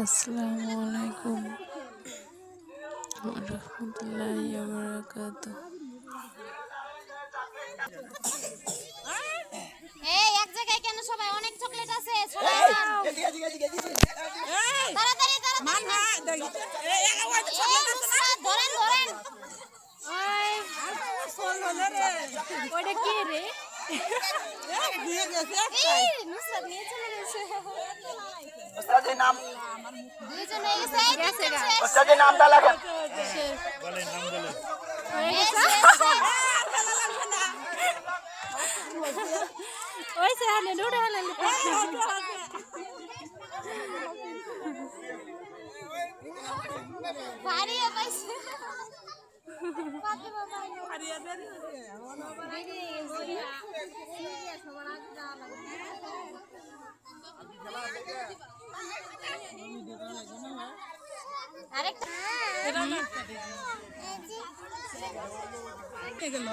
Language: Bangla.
আসসালামু আলাইকুম রহমতুল্লাহি ওয়া বারাকাতুহু। এই এক জায়গায় কেন সবাই? অনেক চকলেট আছে, সবাই তাড়াতাড়ি তাড়াতাড়ি ধরেন ধরেন। ওইটা কি রে? নুসরাত নিয়ে চলে গেছে। ওস্তাদের নাম দুইজন হয়ে গেছে। ওস্তাদের নামটা লেখেন। বলেন নাম বলেন। ওই সে হালে ডোড়া হালে ভারিয়া পাইছে। ফাতেমা ভাই আরেকটা গেল